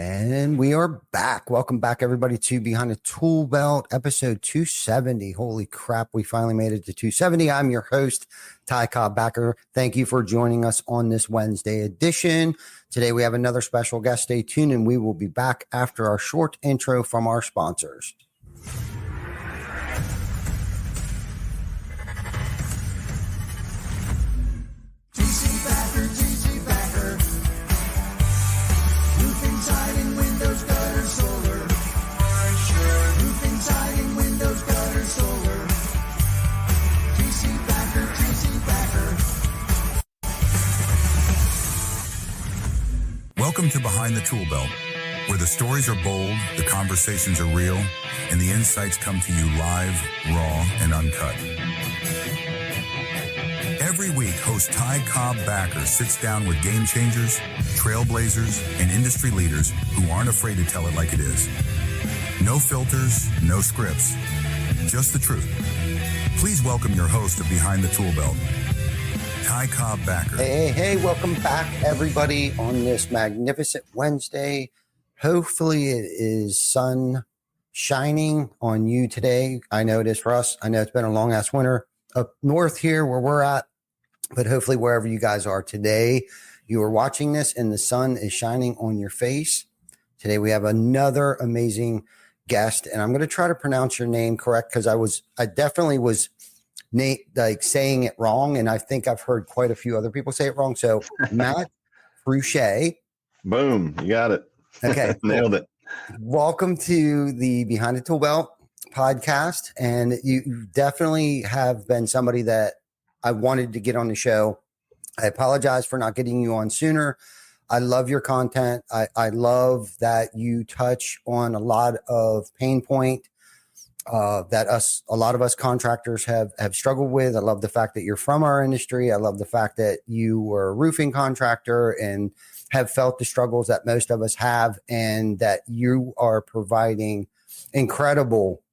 And we are back. Welcome back, everybody, to Behind the Tool Belt, episode 270. Holy crap, we finally made it to 270. I'm your host, Ty Cobb-Backer. Thank you for joining us on this Wednesday edition. Today, we have another special guest. Stay tuned, and we will be back after our short intro from our sponsors. Welcome to Behind the Tool Belt, where the stories are bold, the conversations are real, and the insights come to you live, raw, and uncut. Every week, host Ty Cobb-Backer sits down with game changers, trailblazers, and industry leaders who aren't afraid to tell it like it is. No filters, no scripts, just the truth. Please welcome your host of Behind the Tool Belt, Ty Cobb-Backer. Hey, welcome back, everybody, on this magnificent Wednesday. Hopefully it is sun shining on you today. I know it is for us. I know it's been a long-ass winter up north here where we're at, but hopefully wherever you guys are today, you are watching this and the sun is shining on your face. Today we have another amazing guest, and I'm going to try to pronounce your name correct because I definitely was saying it wrong, and I think I've heard quite a few other people say it wrong. So Matt Fruge. Boom, you got it. Okay. Nailed it. Welcome to the Behind the Tool Belt podcast. And you definitely have been somebody that I wanted to get on the show. I apologize for not getting you on sooner. I love your content. I love that you touch on a lot of pain point that a lot of us contractors have struggled with. I love the fact that you're from our industry. I love the fact that you were a roofing contractor and have felt the struggles that most of us have, and that you are providing incredible,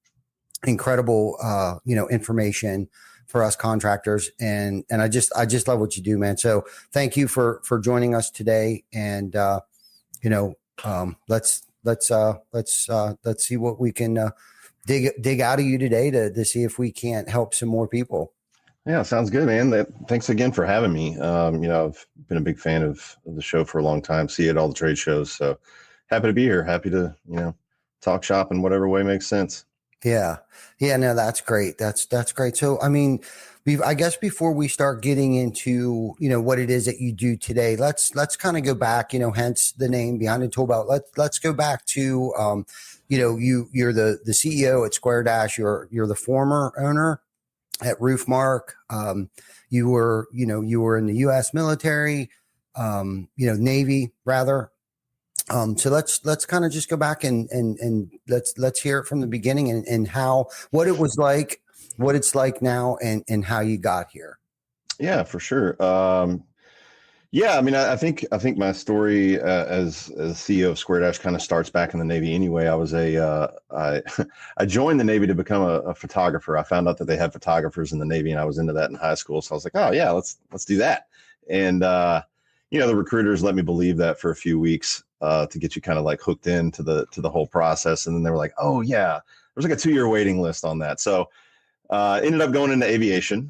information for us contractors. And I just love what you do, man. So thank you for joining us today. And, let's see what we can, dig out of you today to see if we can't help some more people. Yeah, sounds good, man. Thanks again for having me. I've been a big fan of the show for a long time. See it at all the trade shows. So happy to be here. Happy to, talk shop in whatever way makes sense. Yeah. No, that's great. That's great. So, I mean, I guess before we start getting into, what it is that you do today, let's kind of go back, hence the name Behind the Tool Belt. Let's go back to, you're the CEO at Square Dash. You're the former owner at Roofmark. You were in the U.S. military, Navy rather. So let's kind of just go back and let's hear it from the beginning and what it was like, what it's like now, and how you got here. Yeah, for sure. I think my story as CEO of Square Dash kind of starts back in the Navy anyway. I was I joined the Navy to become a photographer. I found out that they had photographers in the Navy, and I was into that in high school. So I was like, oh yeah, let's do that. And the recruiters let me believe that for a few weeks to get you kind of like hooked into the whole process. And then they were like, oh yeah, there's like a 2-year waiting list on that. So ended up going into aviation,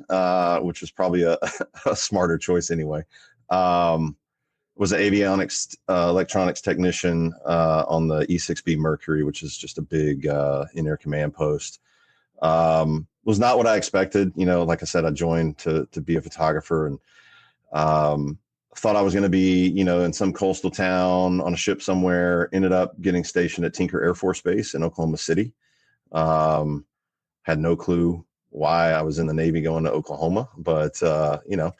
which was probably a smarter choice anyway. Was an avionics electronics technician on the E6B Mercury, which is just a big in-air command post. Was not what I expected. Like I said, I joined to be a photographer, and thought I was going to be, in some coastal town on a ship somewhere. Ended up getting stationed at Tinker Air Force Base in Oklahoma City. Had no clue why I was in the Navy going to Oklahoma, but it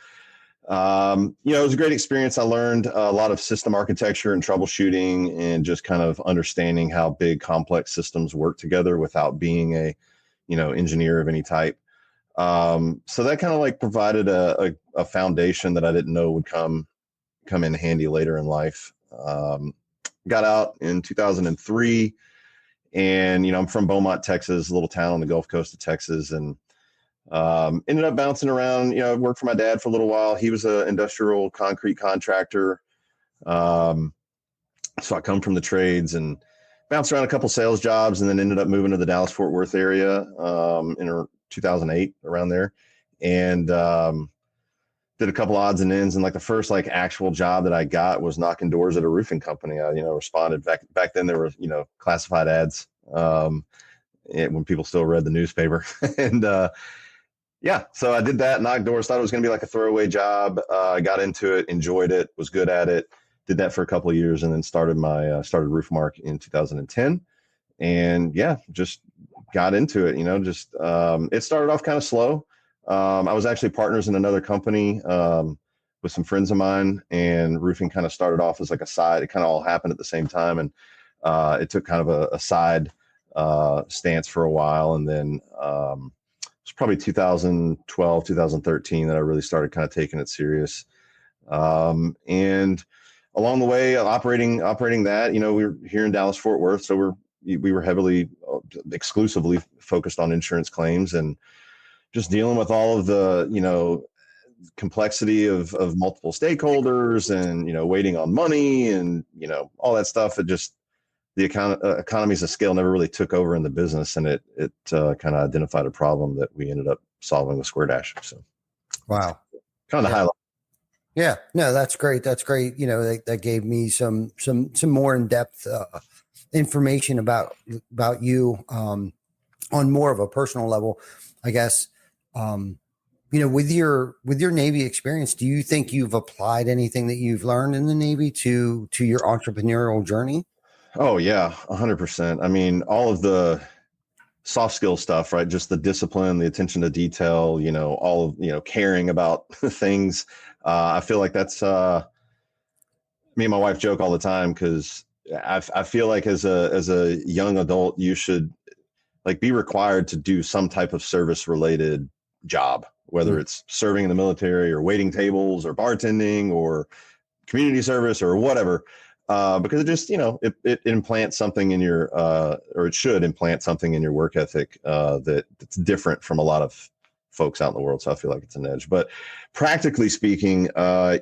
was a great experience. I learned a lot of system architecture and troubleshooting, and just kind of understanding how big complex systems work together without being a, engineer of any type. So that kind of like provided a foundation that I didn't know would come in handy later in life. Got out in 2003, and, I'm from Beaumont, Texas, a little town on the Gulf Coast of Texas. And ended up bouncing around, worked for my dad for a little while. He was an industrial concrete contractor. So I come from the trades and bounced around a couple sales jobs, and then ended up moving to the Dallas Fort Worth area in 2008, around there, and did a couple odds and ends. And like the first like actual job that I got was knocking doors at a roofing company. I responded back then. There were classified ads when people still read the newspaper, and yeah, so I did that, knocked doors, thought it was going to be like a throwaway job. I got into it, enjoyed it, was good at it. Did that for a couple of years, and then started Roofmark in 2010, and yeah, just got into it. It started off kind of slow. I was actually partners in another company with some friends of mine, and roofing kind of started off as like a side. It kind of all happened at the same time, and it took kind of a side stance for a while, and then it's probably 2012, 2013 that I really started kind of taking it serious. And along the way, operating that, we were here in Dallas Fort Worth, so we were heavily, exclusively focused on insurance claims, and just dealing with all of the complexity of multiple stakeholders, and waiting on money, and all that stuff. It just, the economies of scale never really took over in the business, and it kind of identified a problem that we ended up solving with SquareDash. So, wow, kind of the highlight. Yeah, no, that's great. That's great. That gave me some more in depth information about you on more of a personal level, I guess. With your Navy experience, do you think you've applied anything that you've learned in the Navy to your entrepreneurial journey? Oh yeah, 100%. I mean, all of the soft skill stuff, right? Just the discipline, the attention to detail, all of, caring about things. I feel like that's, me and my wife joke all the time, because I feel like as a young adult, you should like be required to do some type of service related job, whether it's serving in the military or waiting tables or bartending or community service or whatever. Because it just, it implants something in your, or it should implant something in your work ethic that's different from a lot of folks out in the world. So I feel like it's an edge. But practically speaking,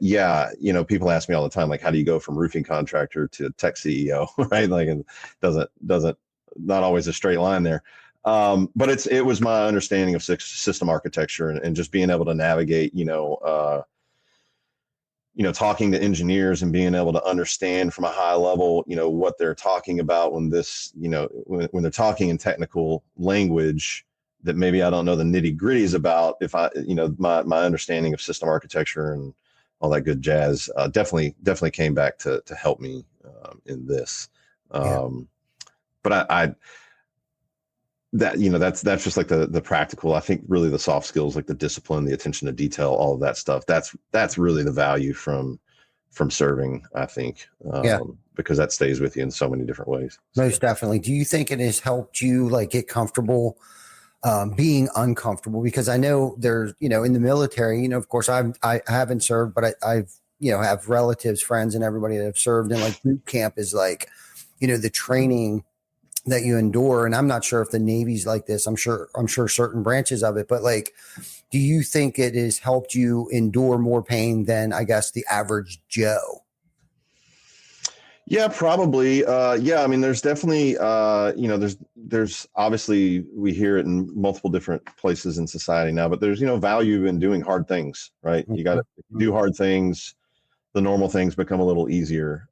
yeah, people ask me all the time, like, how do you go from roofing contractor to tech CEO, right? Like, it doesn't not always a straight line there. But it was my understanding of system architecture and just being able to navigate, talking to engineers and being able to understand from a high level, what they're talking about when when they're talking in technical language that maybe I don't know the nitty gritties about. If I, my understanding of system architecture and all that good jazz, definitely came back to help me in this. But that's just like the practical. I think really the soft skills, like the discipline, the attention to detail, all of that stuff. That's really the value from serving, I think, because that stays with you in so many different ways. Most definitely. Do you think it has helped you like get comfortable being uncomfortable? Because I know there's, in the military, of course I haven't served, but I've, have relatives, friends, and everybody that have served, and like boot camp is like, the training that you endure. And I'm not sure if the Navy's like this. I'm sure certain branches of it, but like, do you think it has helped you endure more pain than, I guess, the average Joe? Yeah, probably. Yeah. I mean, there's definitely, there's obviously, we hear it in multiple different places in society now, but there's, value in doing hard things, right? You got to do hard things. The normal things become a little easier.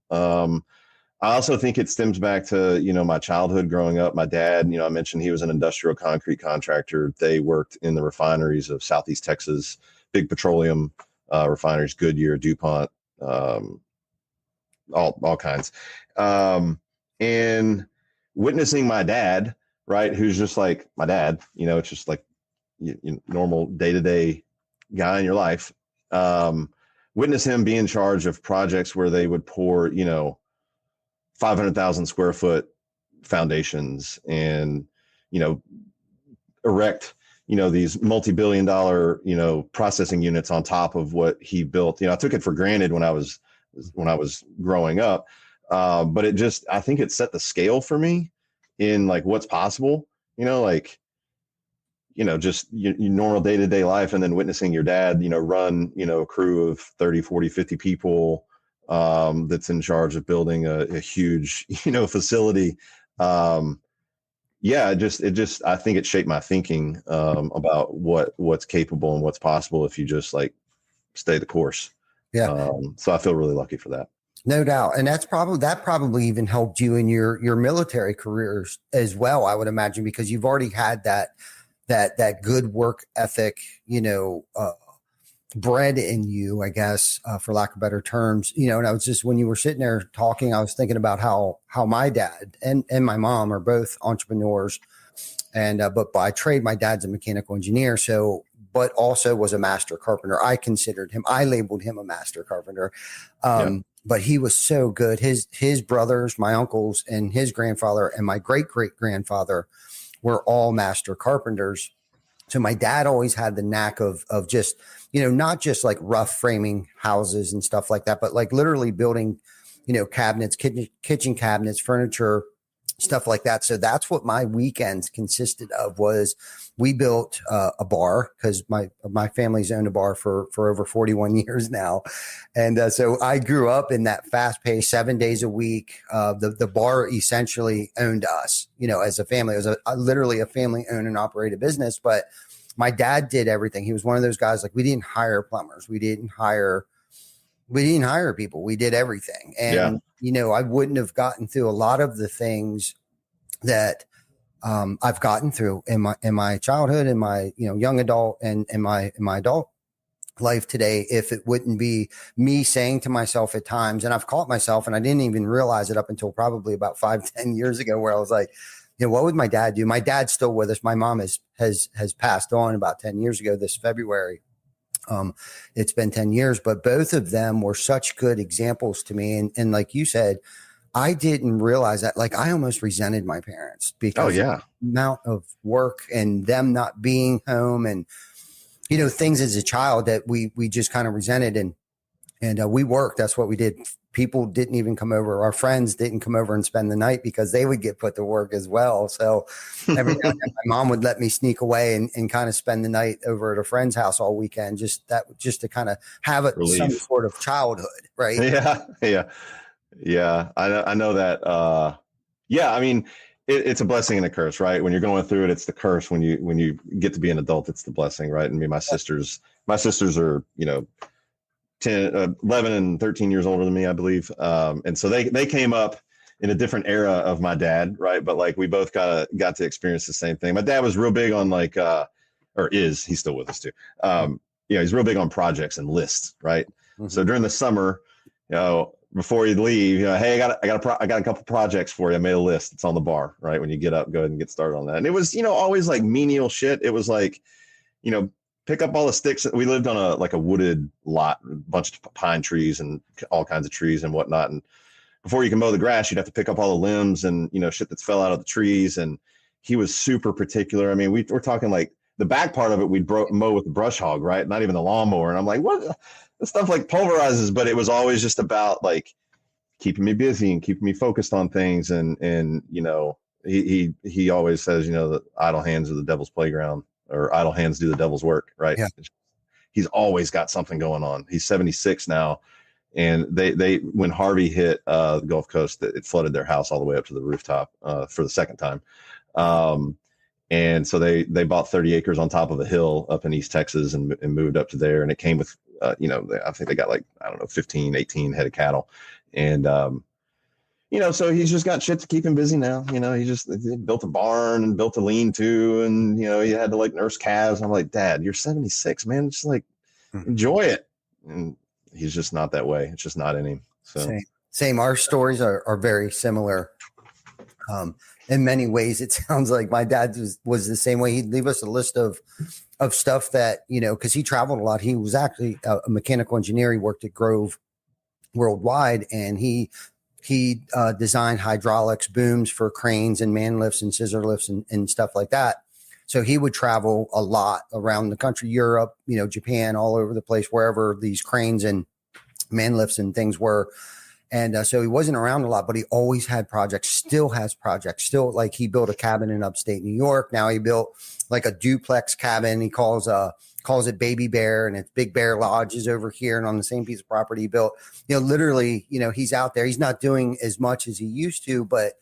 I also think it stems back to, my childhood growing up. My dad, I mentioned he was an industrial concrete contractor. They worked in the refineries of Southeast Texas, big petroleum refineries, Goodyear, DuPont, all kinds. And witnessing my dad, right, who's just like my dad, it's just like normal day-to-day guy in your life. Witness him be in charge of projects where they would pour, 500,000 square foot foundations and, erect, these multi-billion dollar, processing units on top of what he built. I took it for granted when I was growing up. But I think it set the scale for me in like what's possible, just your normal day-to-day life. And then witnessing your dad, run, a crew of 30, 40, 50 people, that's in charge of building a huge, facility. Yeah, I think it shaped my thinking about what's capable and what's possible if you just like stay the course. Yeah. So I feel really lucky for that. No doubt. And that probably even helped you in your military careers as well, I would imagine, because you've already had that good work ethic, bred in you, I guess, for lack of better terms, and I was just, when you were sitting there talking, I was thinking about how my dad and my mom are both entrepreneurs. And, but by trade, my dad's a mechanical engineer. So, but also was a master carpenter. I labeled him a master carpenter. But he was so good. His brothers, my uncles, and his grandfather and my great grandfather were all master carpenters. So my dad always had the knack of just, not just like rough framing houses and stuff like that, but like literally building, cabinets, kitchen cabinets, furniture, stuff like that. So that's what my weekends consisted of. Was we built a bar, because my family's owned a bar for over 41 years now. And so I grew up in that fast paced 7 days a week. The bar essentially owned us, as a family. It was literally a family owned and operated business, but my dad did everything. He was one of those guys, like, we didn't hire plumbers. We didn't hire people. We did everything. And, I wouldn't have gotten through a lot of the things that I've gotten through in my childhood, in my, young adult and in my adult life today, if it wouldn't be me saying to myself at times, and I've caught myself, and I didn't even realize it up until probably about 5-10 years ago, where I was like, what would my dad do? My dad's still with us. My mom has passed on about 10 years ago this February. It's been 10 years, but both of them were such good examples to me. And like you said, I didn't realize that. Like, I almost resented my parents because of the amount of work and them not being home, and, things as a child that we just kind of resented. And we worked. That's what we did. People didn't even come over. Our friends didn't come over and spend the night because they would get put to work as well. So every now and then my mom would let me sneak away and kind of spend the night over at a friend's house all weekend, just to kind of have some sort of childhood. Right. Yeah. I know that. I mean, it's a blessing and a curse, right? When you're going through it, it's the curse. When you get to be an adult, it's the blessing, right? And my sisters are, 10, 11 and 13 years older than me, I believe. And so they came up in a different era of my dad. Right. But like, we both got to experience the same thing. My dad was real big on he's still with us too. He's real big on projects and lists. Right. Mm-hmm. So during the summer, before you leave, hey, I got a couple projects for you. I made a list. It's on the bar, right? When you get up, go ahead and get started on that. And it was, always like menial shit. It was like, pick up all the sticks. We lived on a wooded lot, a bunch of pine trees and all kinds of trees and whatnot. And before you can mow the grass, you'd have to pick up all the limbs and, shit that's fell out of the trees. And he was super particular. I mean, we're talking like the back part of it, we'd mow with the brush hog, right? Not even the lawnmower. And I'm like, what? This stuff like pulverizes, but it was always just about like keeping me busy and keeping me focused on things. And he always says, that idle hands are the devil's playground, or idle hands do the devil's work. Right. Yeah. He's always got something going on. He's 76 now. And they when Harvey hit the Gulf Coast, it flooded their house all the way up to the rooftop for the second time. And so they bought 30 acres on top of a hill up in East Texas and moved up to there. And it came with, I think they got 15, 18 head of cattle. And, so he's just got shit to keep him busy now. He built a barn and built a lean-to, and, he had to nurse calves. I'm like, Dad, you're 76, man. Just enjoy it. And he's just not that way. It's just not in him. So same. Our stories are very similar. In many ways, it sounds like my dad was the same way. He'd leave us a list of stuff that, because he traveled a lot. He was actually a mechanical engineer. He worked at Grove Worldwide, and he designed hydraulics, booms for cranes and man lifts and scissor lifts and stuff like that. So he would travel a lot around the country, Europe, Japan, all over the place, wherever these cranes and man lifts and things were. And so he wasn't around a lot, but he always had projects, still has projects, still like he built a cabin in upstate New York. Now he built like a duplex cabin. He calls it Baby Bear, and it's Big Bear Lodge is over here. And on the same piece of property he built, literally, he's out there. He's not doing as much as he used to, but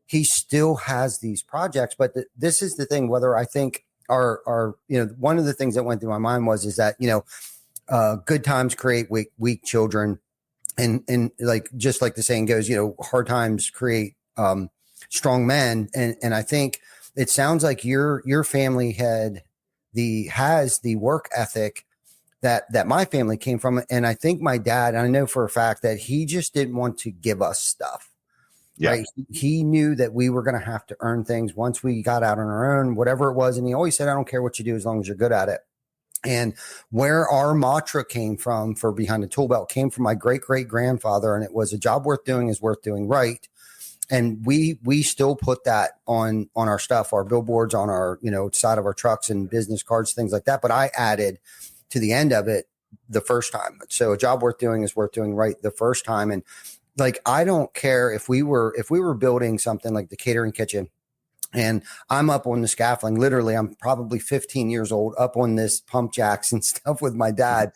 he still has these projects. But this is the thing, whether I think are one of the things that went through my mind is that, good times create weak children. And like, just like the saying goes, hard times create strong men. And I think it sounds like your family has the work ethic that my family came from. And I think my dad, I know for a fact that he just didn't want to give us stuff. Yeah. Right. He knew that we were going to have to earn things once we got out on our own, whatever it was. And he always said, I don't care what you do as long as you're good at it. And where our mantra came from for Behind the Tool Belt came from my great-great-grandfather. And it was, a job worth doing is worth doing right. And we still put that on our stuff, our billboards, on our, side of our trucks and business cards, things like that. But I added to the end of it the first time. So a job worth doing is worth doing right the first time. And like, I don't care if we were building something like the catering kitchen, and I'm up on the scaffolding. Literally, I'm probably 15 years old, up on this pump jacks and stuff with my dad.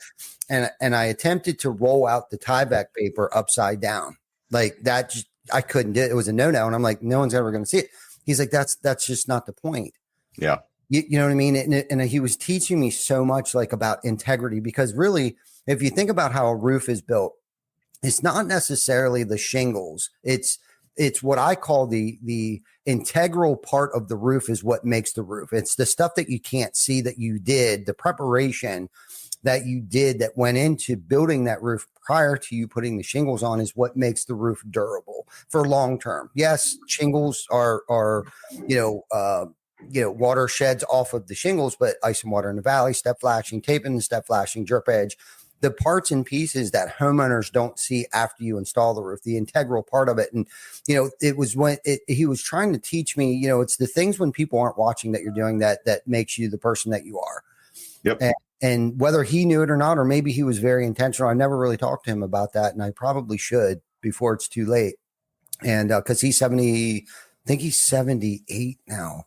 And I attempted to roll out the Tyvek paper upside down. Like that, I couldn't do it. It was a no-no. And I'm like, no one's ever going to see it. He's like, that's just not the point. Yeah. You know what I mean? And he was teaching me so much like about integrity, because really, if you think about how a roof is built, it's not necessarily the shingles. It's what I call the integral part of the roof is what makes the roof. It's the stuff that you can't see that you did, the preparation that you did that went into building that roof prior to you putting the shingles on is what makes the roof durable for long term. Yes, shingles are water sheds off of the shingles, but ice and water in the valley, step flashing, tape in the step flashing, drip edge, the parts and pieces that homeowners don't see after you install the roof, the integral part of it. And, it was when he was trying to teach me, it's the things when people aren't watching that you're doing that makes you the person that you are. Yep. And whether he knew it or not, or maybe he was very intentional. I never really talked to him about that. And I probably should before it's too late. And cause he's 78 now.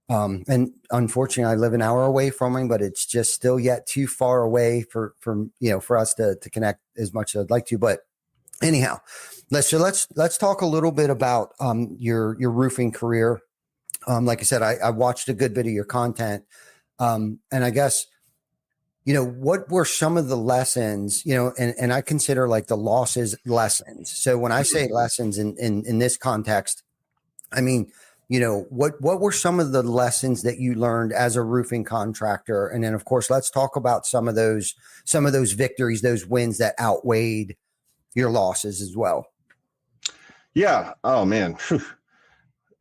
And unfortunately I live an hour away from him, but it's just still yet too far away for us to connect as much as I'd like to. But anyhow, let's talk a little bit about, your roofing career. Like I said, I watched a good bit of your content. And I guess, what were some of the lessons, and I consider like the losses lessons. So when I say lessons in this context, I mean, what were some of the lessons that you learned as a roofing contractor? And then of course, let's talk about some of those victories, those wins that outweighed your losses as well. Yeah. Oh man. Whew.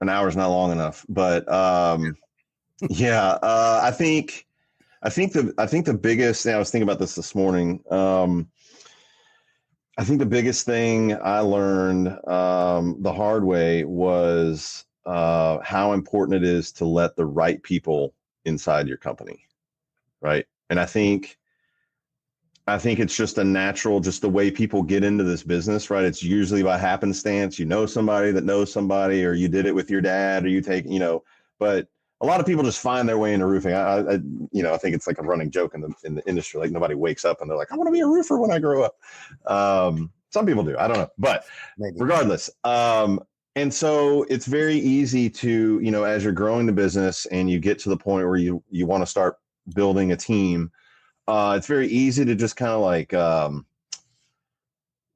An hour's not long enough, but, yeah, I think the biggest thing, I was thinking about this morning. I think the biggest thing I learned, the hard way was, how important it is to let the right people inside your company. Right. And I think it's just a natural, just the way people get into this business, right? It's usually by happenstance, somebody that knows somebody, or you did it with your dad, or you take, but a lot of people just find their way into roofing. I think it's like a running joke in the industry. Like nobody wakes up and they're like, I want to be a roofer when I grow up. Some people do, I don't know, but maybe. Regardless, and so it's very easy to, as you're growing the business and you get to the point where you want to start building a team, it's very easy to just kind of like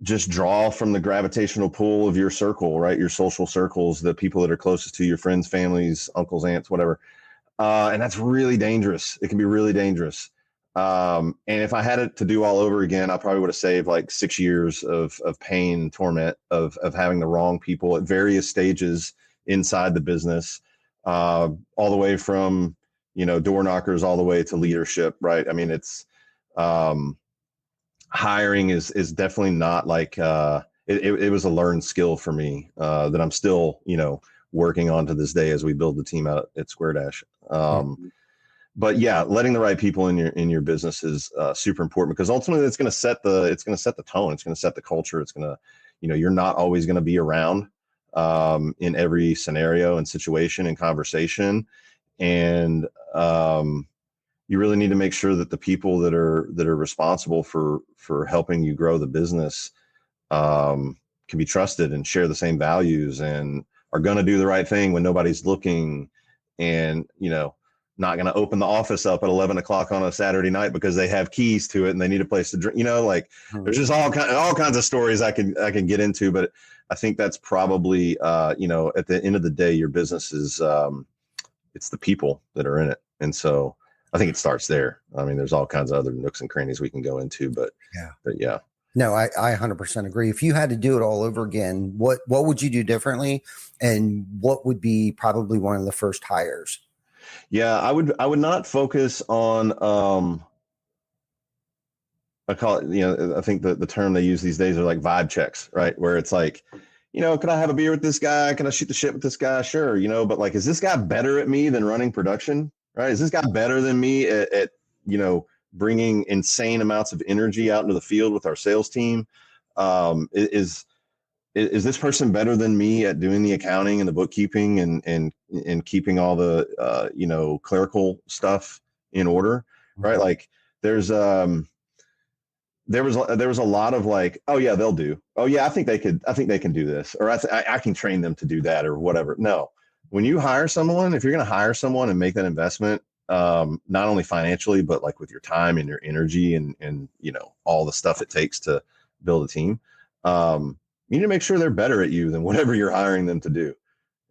just draw from the gravitational pull of your circle, right? Your social circles, the people that are closest to your friends, families, uncles, aunts, whatever. And that's really dangerous. It can be really dangerous. And if I had it to do all over again, I probably would have saved like 6 years of pain and torment of having the wrong people at various stages inside the business, all the way from, door knockers all the way to leadership. Right. I mean, it's, hiring is definitely not like, it was a learned skill for me, that I'm still, working on to this day as we build the team out at Square Dash. But yeah, letting the right people in your business is super important, because ultimately it's going to set the tone. It's going to set the culture. It's going to, you're not always going to be around in every scenario and situation and conversation. And you really need to make sure that the people that are responsible for helping you grow the business can be trusted and share the same values and are going to do the right thing when nobody's looking, and not going to open the office up at 11 o'clock on a Saturday night because they have keys to it and they need a place to drink. There's just all kinds of stories I can get into, but I think that's probably at the end of the day, your business is it's the people that are in it, and so I think it starts there. I mean, there's all kinds of other nooks and crannies we can go into, but yeah. No, I 100% agree. If you had to do it all over again, what would you do differently, and what would be probably one of the first hires? Yeah, I would not focus on I call it, I think the term they use these days are like vibe checks, right? Where it's like, can I have a beer with this guy? Can I shoot the shit with this guy? Sure, but like, is this guy better at me than running production? Right? Is this guy better than me at bringing insane amounts of energy out into the field with our sales team? Is this person better than me at doing the accounting and the bookkeeping and keeping all the clerical stuff in order? Right? Like there was a lot of like, oh yeah, they'll do. Oh yeah, I think they can do this, or I can train them to do that, or whatever. No, when you hire someone, if you're going to hire someone and make that investment, not only financially, but like with your time and your energy and all the stuff it takes to build a team, you need to make sure they're better at you than whatever you're hiring them to do.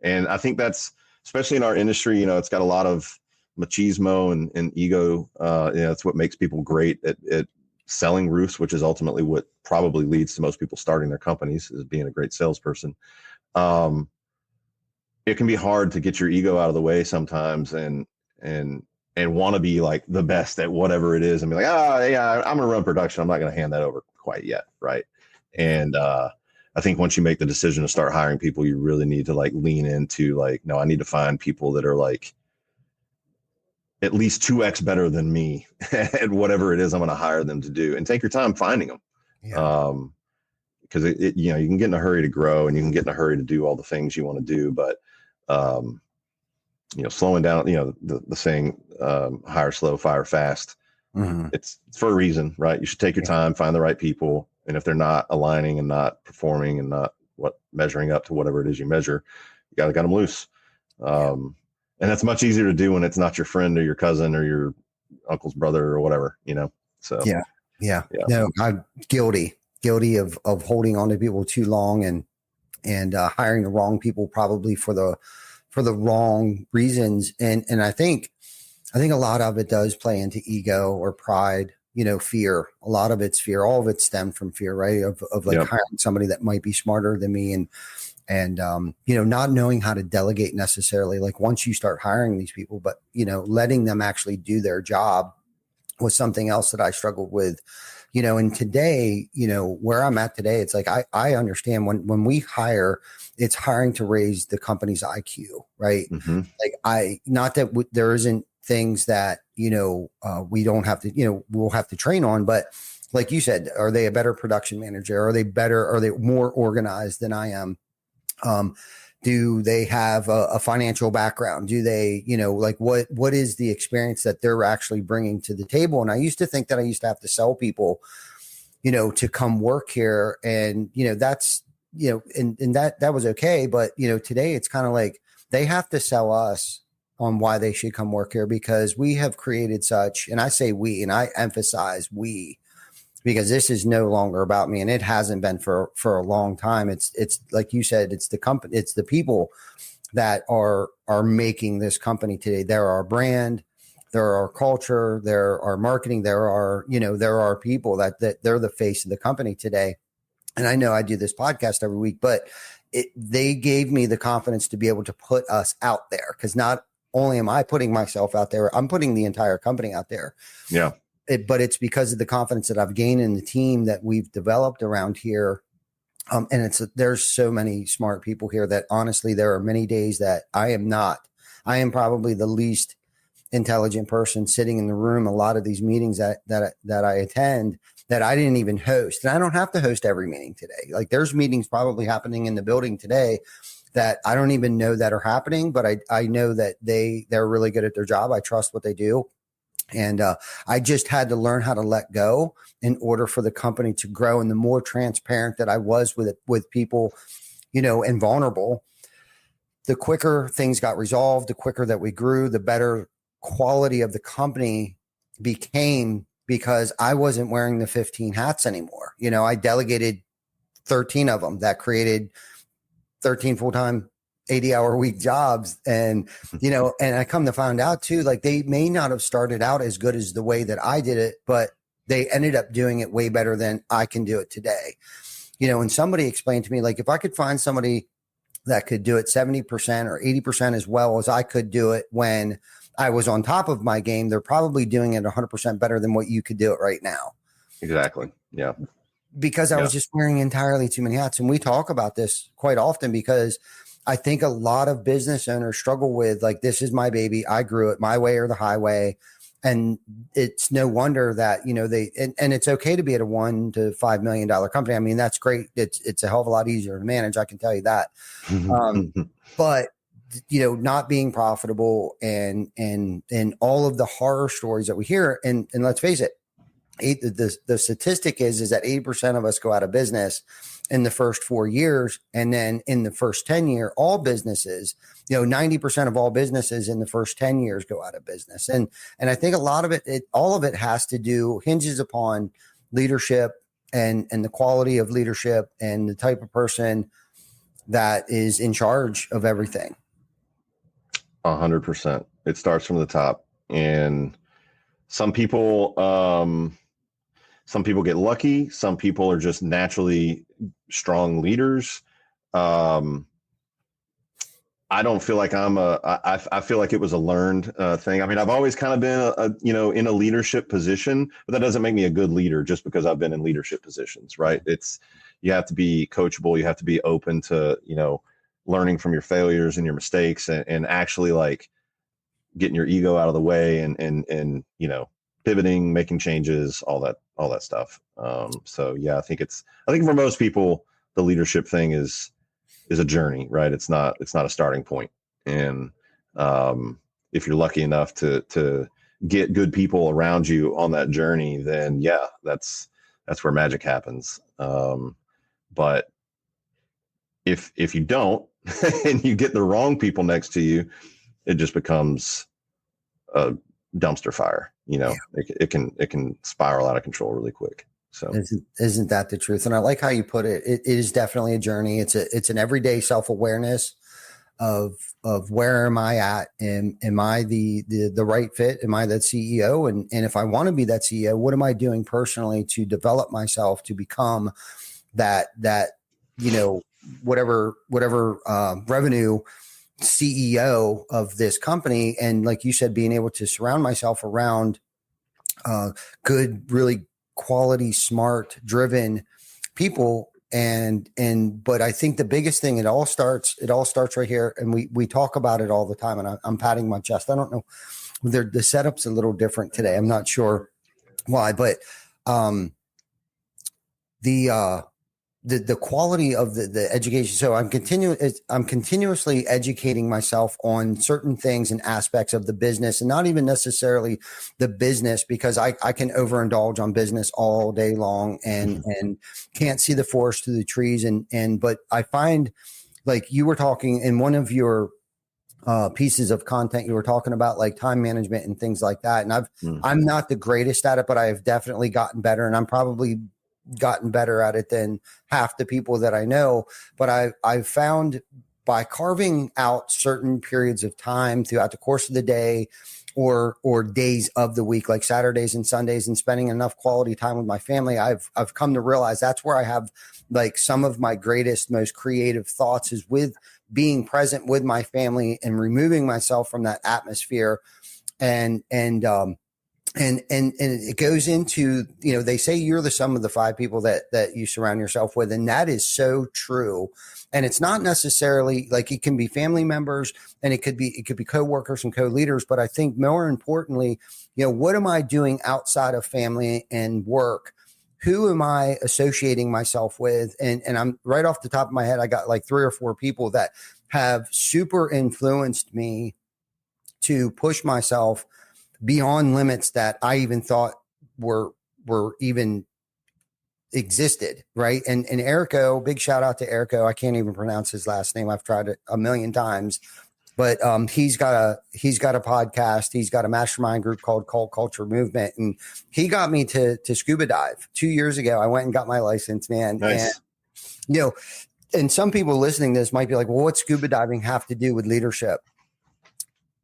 And I think that's, especially in our industry, it's got a lot of machismo and ego. It's what makes people great at selling roofs, which is ultimately what probably leads to most people starting their companies, is being a great salesperson. It can be hard to get your ego out of the way sometimes and want to be like the best at whatever it is and be like, yeah, I'm going to run production. I'm not going to hand that over quite yet. Right. And I think once you make the decision to start hiring people, you really need to like lean into like, no, I need to find people that are like at least 2x better than me at whatever it is I'm going to hire them to do, and take your time finding them. Yeah. Because you can get in a hurry to grow and you can get in a hurry to do all the things you want to do, but slowing down, the saying, hire slow, fire fast. Mm-hmm. It's for a reason, right? You should take your time, find the right people. And if they're not aligning and not performing and not measuring up to whatever it is you measure, you got them loose. And that's much easier to do when it's not your friend or your cousin or your uncle's brother or whatever, So yeah. No, I'm guilty of holding on to people too long and hiring the wrong people, probably for the wrong reasons. And I think a lot of it does play into ego or pride, fear. A lot of it's fear. All of it stemmed from fear, right? Of hiring somebody that might be smarter than me and not knowing how to delegate necessarily. Like once you start hiring these people, but letting them actually do their job was something else that I struggled with. And today, where I'm at today, it's like, I understand when we hire, it's hiring to raise the company's IQ, right? Mm-hmm. Like not that there isn't things that, we don't have to, we'll have to train on, but like you said, are they a better production manager? Are they more organized than I am? Do they have a financial background? Do they, what is the experience that they're actually bringing to the table? And I used to think that I used to have to sell people, to come work here. And, that's, and that was okay. But, today it's kind of like they have to sell us on why they should come work here, because we have created such, and I say we, and I emphasize we, because this is no longer about me, and it hasn't been for a long time. It's like you said, it's the company, it's the people that are making this company today. They're our brand, they're our culture, they're our marketing, there are people that they're the face of the company today. And I know I do this podcast every week, but they gave me the confidence to be able to put us out there, because not only am I putting myself out there, I'm putting the entire company out there. Yeah. But it's because of the confidence that I've gained in the team that we've developed around here. And there's so many smart people here that honestly, there are many days that I am probably the least intelligent person sitting in the room. A lot of these meetings that I attend, that I didn't even host. And I don't have to host every meeting today. Like there's meetings probably happening in the building today that I don't even know that are happening, but I know that they're really good at their job. I trust what they do. And I just had to learn how to let go in order for the company to grow. And the more transparent that I was with people, and vulnerable, the quicker things got resolved, the quicker that we grew, the better quality of the company became, because I wasn't wearing the 15 hats anymore. I delegated 13 of them. That created 13 full-time 80-hour week jobs. And, and I come to find out too, like they may not have started out as good as the way that I did it, but they ended up doing it way better than I can do it today. And somebody explained to me, like, if I could find somebody that could do it 70% or 80% as well as I could do it when I was on top of my game, they're probably doing it 100% better than what you could do it right now. Exactly. Yeah. Because I was just wearing entirely too many hats. And we talk about this quite often because I think a lot of business owners struggle with, like, this is my baby. I grew it my way or the highway. And it's no wonder that, and it's okay to be at a $1 to $5 million company. I mean, that's great. It's a hell of a lot easier to manage. I can tell you that. But, not being profitable and all of the horror stories that we hear, and let's face it, the statistic is that 80% of us go out of business in the first 4 years. And then in the first 10 year, all businesses, 90% of all businesses in the first 10 years go out of business. And I think a lot of all of it has to do, hinges upon leadership and the quality of leadership and the type of person that is in charge of everything. 100%. It starts from the top. And some people get lucky. Some people are just naturally strong leaders. I don't feel like I feel like it was a learned thing. I mean, I've always kind of been, in a leadership position, but that doesn't make me a good leader just because I've been in leadership positions, right? You have to be coachable. You have to be open to, learning from your failures and your mistakes and actually like getting your ego out of the way and pivoting, making changes, all that stuff. So yeah, I think for most people, the leadership thing is a journey, right? It's not a starting point. And if you're lucky enough to get good people around you on that journey, then yeah, that's where magic happens. But if you don't, and you get the wrong people next to you, it just becomes a dumpster fire. It can spiral out of control really quick. So isn't that the truth? And I like how you put it. It is definitely a journey. It's an everyday self-awareness of where am I at? And am I the right fit? Am I that CEO? And if I want to be that CEO, what am I doing personally to develop myself to become that whatever revenue CEO of this company? And like you said, being able to surround myself around good, really quality, smart, driven people. But I think the biggest thing, it all starts right here. And we talk about it all the time, and I'm patting my chest. I don't know. The setup's a little different today. I'm not sure why, but the quality of the education. So I'm continuously educating myself on certain things and aspects of the business, and not even necessarily the business, because I can overindulge on business all day long and can't see the forest through the trees. But I find, like you were talking in one of your pieces of content, you were talking about like time management and things like that. And I'm not the greatest at it, but I have definitely gotten better, and I'm probably gotten better at it than half the people that I know. But I've found by carving out certain periods of time throughout the course of the day or days of the week, like Saturdays and Sundays, and spending enough quality time with my family, I've come to realize that's where I have like some of my greatest, most creative thoughts, is with being present with my family and removing myself from that atmosphere. And it goes into, they say you're the sum of the 5 people that you surround yourself with. And that is so true. And it's not necessarily like, it can be family members, and it could be coworkers and co-leaders. But I think more importantly, what am I doing outside of family and work? who am I associating myself with? And I'm right off the top of my head, I got like 3 or 4 people that have super influenced me to push myself beyond limits that I even thought were even existed. Right. And Erico, big shout out to Erico. I can't even pronounce his last name. I've tried it a million times, but he's got a podcast. He's got a mastermind group called Cult Culture Movement. And he got me to scuba dive 2 years ago. I went and got my license, man. Nice. And, and some people listening to this might be like, well, what's scuba diving have to do with leadership?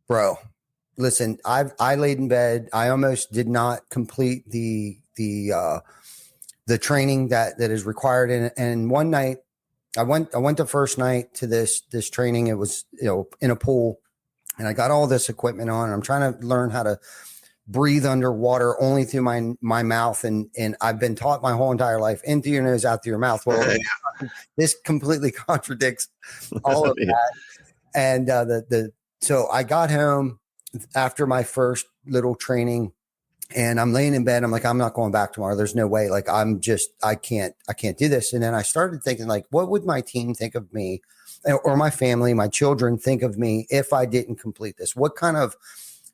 Bro, listen, I laid in bed. I almost did not complete the training that is required. And one night I went the first night to this training. It was, in a pool, and I got all this equipment on, and I'm trying to learn how to breathe underwater only through my mouth. And I've been taught my whole entire life, in through your nose, out through your mouth. Well, this completely contradicts all of that. And so I got home after my first little training, and I'm laying in bed. I'm like, I'm not going back tomorrow. There's no way. Like, I can't do this. And then I started thinking, like, what would my team think of me, or my family, my children think of me if I didn't complete this? What kind of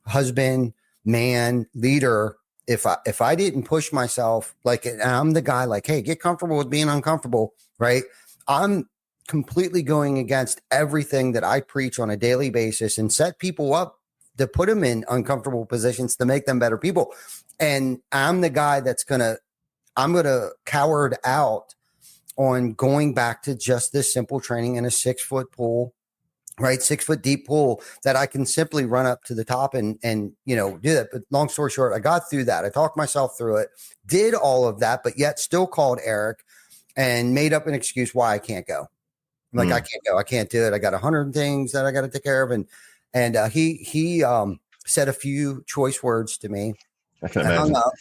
husband, man, leader, if I didn't push myself, like, and I'm the guy, like, hey, get comfortable with being uncomfortable, right? I'm completely going against everything that I preach on a daily basis and set people up to put them in uncomfortable positions to make them better people. And I'm the guy I'm going to coward out on going back to just this simple training in a 6-foot pool, right? 6-foot deep pool that I can simply run up to the top and do that. But long story short, I got through that. I talked myself through it, did all of that, but yet still called Eric and made up an excuse why I can't go. I'm like, I can't go. I can't do it. I got 100 things that I got to take care of. And he said a few choice words to me. I can imagine. Hung up.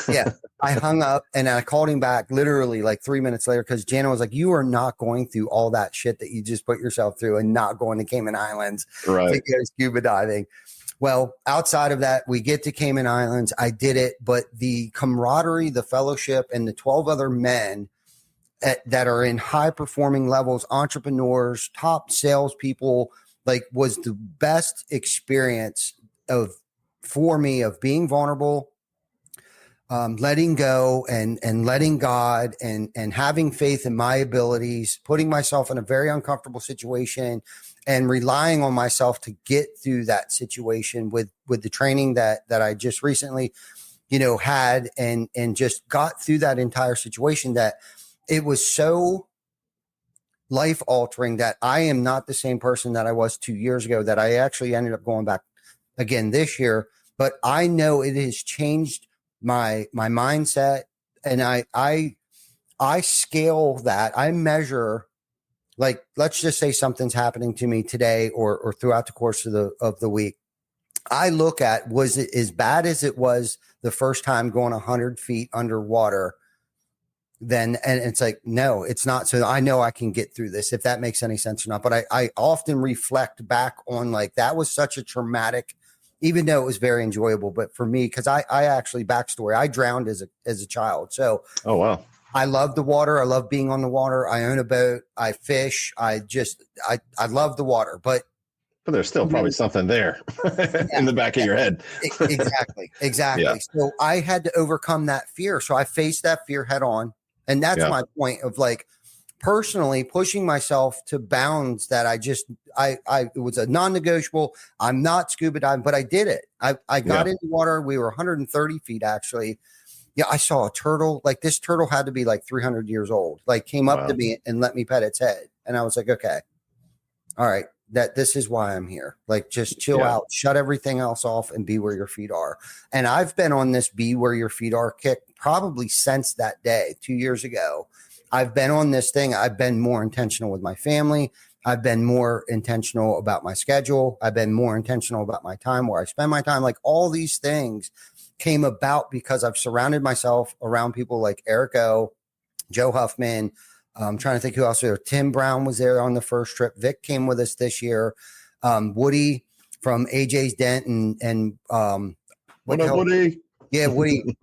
Yeah, I hung up, and I called him back literally like 3 minutes later, because Jana was like, you are not going through all that shit that you just put yourself through and not going to Cayman Islands to go scuba diving. Well, outside of that, we get to Cayman Islands. I did it, but the camaraderie, the fellowship, and the 12 other men that are in high performing levels, entrepreneurs, top salespeople, like, was the best experience for me of being vulnerable, letting go and letting God and having faith in my abilities, putting myself in a very uncomfortable situation and relying on myself to get through that situation with the training that I just recently, had and just got through that entire situation, that it was so life altering that I am not the same person that I was 2 years ago, that I actually ended up going back again this year. But I know it has changed my mindset. And I scale that. I measure, like, let's just say something's happening to me today or throughout the course of the week. I look at, was it as bad as it was the first time going 100 feet underwater? And it's like, no, it's not. So I know I can get through this, if that makes any sense or not. But I often reflect back on, like, that was such a traumatic, even though it was very enjoyable. But for me, because I actually, backstory, I drowned as a child. So, oh, wow. I love the water. I love being on the water. I own a boat. I fish. I love the water. But there's still probably something there in the back of your head. Exactly. Yeah. So I had to overcome that fear. So I faced that fear head on. And that's my point of, like, personally pushing myself to bounds that it was a non-negotiable. I'm not scuba diving, but I did it. I got in the water. We were 130 feet, actually. Yeah. I saw a turtle. Like, this turtle had to be like 300 years old, like, came up to me and let me pet its head. And I was like, okay, all right, this is why I'm here. Like, just chill out, shut everything else off, and be where your feet are. And I've been on this be where your feet are kick probably since that day 2 years ago. I've been on this thing. I've been more intentional with my family. I've been more intentional about my schedule. I've been more intentional about my time, where I spend my time. Like, all these things came about because I've surrounded myself around people like Erico, Joe Huffman. I'm trying to think who else was there. Tim Brown was there on the first trip. Vic came with us this year. Woody from AJ's Dent and what up, Woody? Yeah, Woody.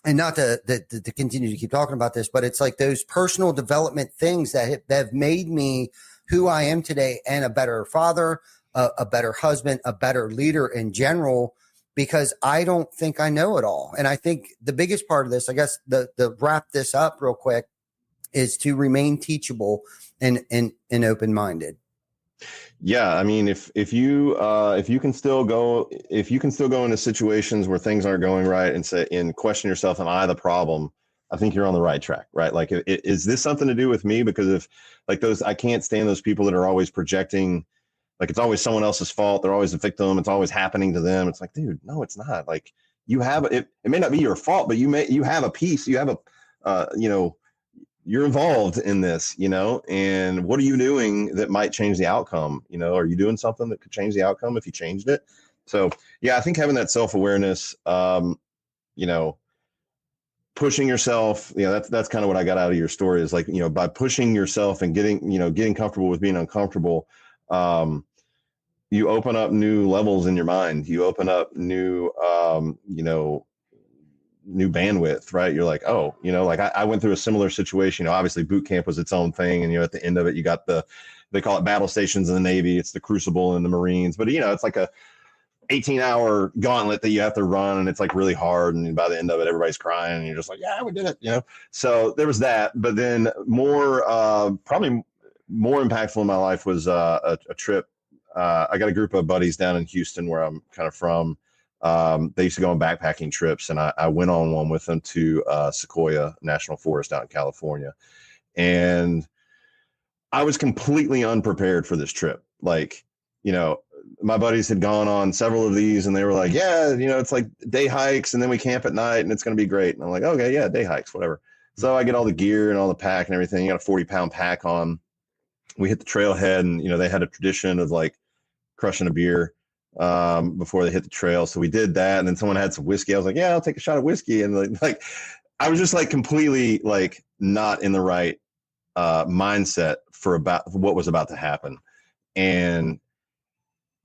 and not to continue to keep talking about this, but it's like those personal development things that have made me who I am today, and a better father, a better husband, a better leader in general, because I don't think I know it all. And I think the biggest part of this, I guess, the wrap this up real quick, is to remain teachable and open-minded. Yeah, I mean, if you can still go into situations where things aren't going right and question yourself, am I the problem? I think you're on the right track, right? Like, is this something to do with me? Because if like I can't stand those people that are always projecting, like it's always someone else's fault. They're always a victim. It's always happening to them. It's like, dude, no, it's not. Like, you have it. It may not be your fault, but you have a piece. You have you're involved in this, and what are you doing that might change the outcome? Are you doing something that could change the outcome if you changed it? So yeah, I think having that self-awareness, pushing yourself, that's kind of what I got out of your story, is like, by pushing yourself and getting comfortable with being uncomfortable, you open up new levels in your mind. You open up new bandwidth, right? You're like, oh, like I went through a similar situation. Obviously boot camp was its own thing. And, at the end of it, you got they call it battle stations in the Navy. It's the Crucible in the Marines, but it's like a 18-hour gauntlet that you have to run. And it's like really hard. And by the end of it, everybody's crying and you're just like, yeah, we did it, So there was that. But then probably more impactful in my life was a trip. I got a group of buddies down in Houston, where I'm kind of from. They used to go on backpacking trips, and I went on one with them to Sequoia National Forest out in California. And I was completely unprepared for this trip. Like, my buddies had gone on several of these, and they were like, yeah, it's like day hikes, and then we camp at night, and it's going to be great. And I'm like, okay, yeah, day hikes, whatever. So I get all the gear and all the pack and everything. You got a 40-pound pack on. We hit the trailhead, and, they had a tradition of like crushing a beer before they hit the trail. So we did that. And then someone had some whiskey. I was like, yeah, I'll take a shot of whiskey. And like I was just like completely like not in the right mindset for what was about to happen. And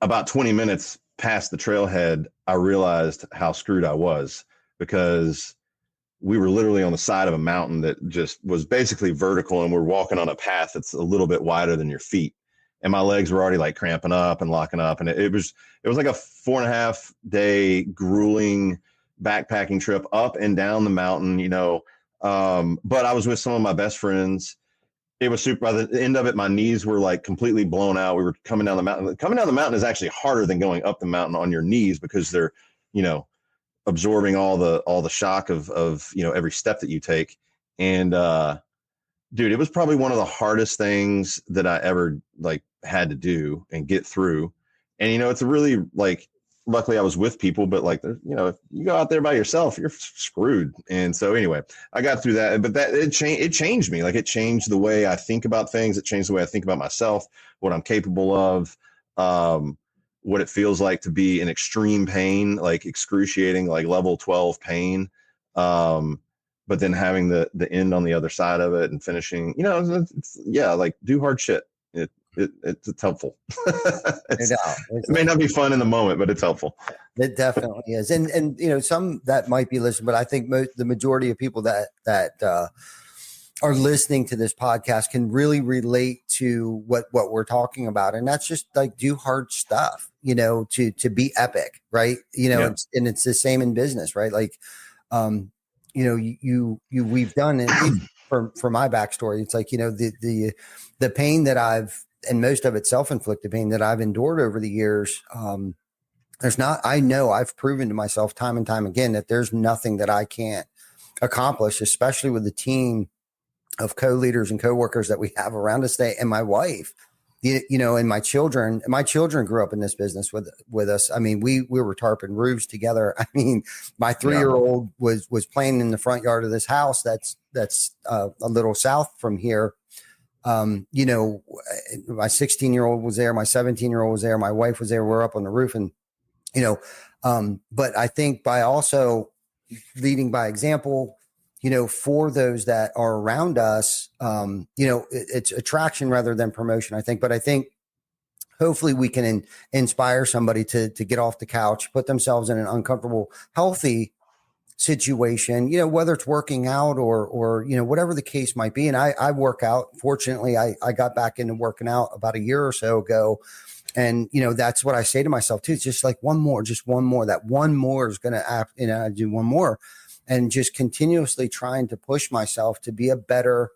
about 20 minutes past the trailhead, I realized how screwed I was, because we were literally on the side of a mountain that just was basically vertical, and we're walking on a path that's a little bit wider than your feet. And my legs were already like cramping up and locking up. And it was like a 4.5 day grueling backpacking trip up and down the mountain, but I was with some of my best friends. It was super. By the end of it, my knees were like completely blown out. We were coming down the mountain. Coming down the mountain is actually harder than going up the mountain on your knees, because they're, absorbing all the shock of every step that you take. And, dude, it was probably one of the hardest things that I ever like had to do and get through. And, it's a really like, luckily I was with people, but like, if you go out there by yourself, you're screwed. And so anyway, I got through that, but it changed me. Like, it changed the way I think about things. It changed the way I think about myself, what I'm capable of, what it feels like to be in extreme pain, like excruciating, like level 12 pain. But then having the end on the other side of it and finishing, like do hard shit. It's helpful. It may not be fun in the moment, but it's helpful. It definitely is. And some that might be listening, but I think the majority of people that are listening to this podcast can really relate to what we're talking about. And that's just like, do hard stuff, to be epic, right? Yeah. And it's the same in business, right? Like, we've done it for my backstory. It's like, the pain that and most of it self-inflicted pain that I've endured over the years. I know I've proven to myself time and time again that there's nothing that I can't accomplish, especially with the team of co-leaders and co-workers that we have around us today, and my wife, and my children. My children grew up in this business with us. I mean, we were tarping roofs together. I mean, my 3-year-old was playing in the front yard of this house that's a little south from here. My 16-year-old was there, my 17-year-old was there, my wife was there. We're up on the roof, and but I think by also leading by example, for those that are around us, it's attraction rather than promotion, I think. But I think hopefully we can inspire somebody to get off the couch, put themselves in an uncomfortable, healthy situation, whether it's working out or, whatever the case might be. And I work out. Fortunately, I got back into working out about a year or so ago. And, that's what I say to myself too. It's just like just one more. That one more is going to, I do one more, and just continuously trying to push myself to be a better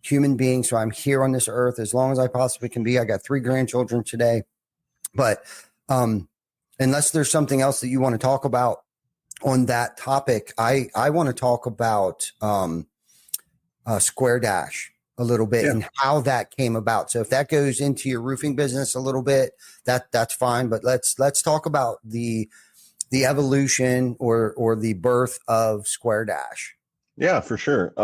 human being. So I'm here on this earth as long as I possibly can be. I got 3 grandchildren today, but unless there's something else that you want to talk about on that topic, I want to talk about Square Dash a little bit and how that came about. So if that goes into your roofing business a little bit, that's fine. But let's talk about the evolution or the birth of Square Dash. Yeah, for sure.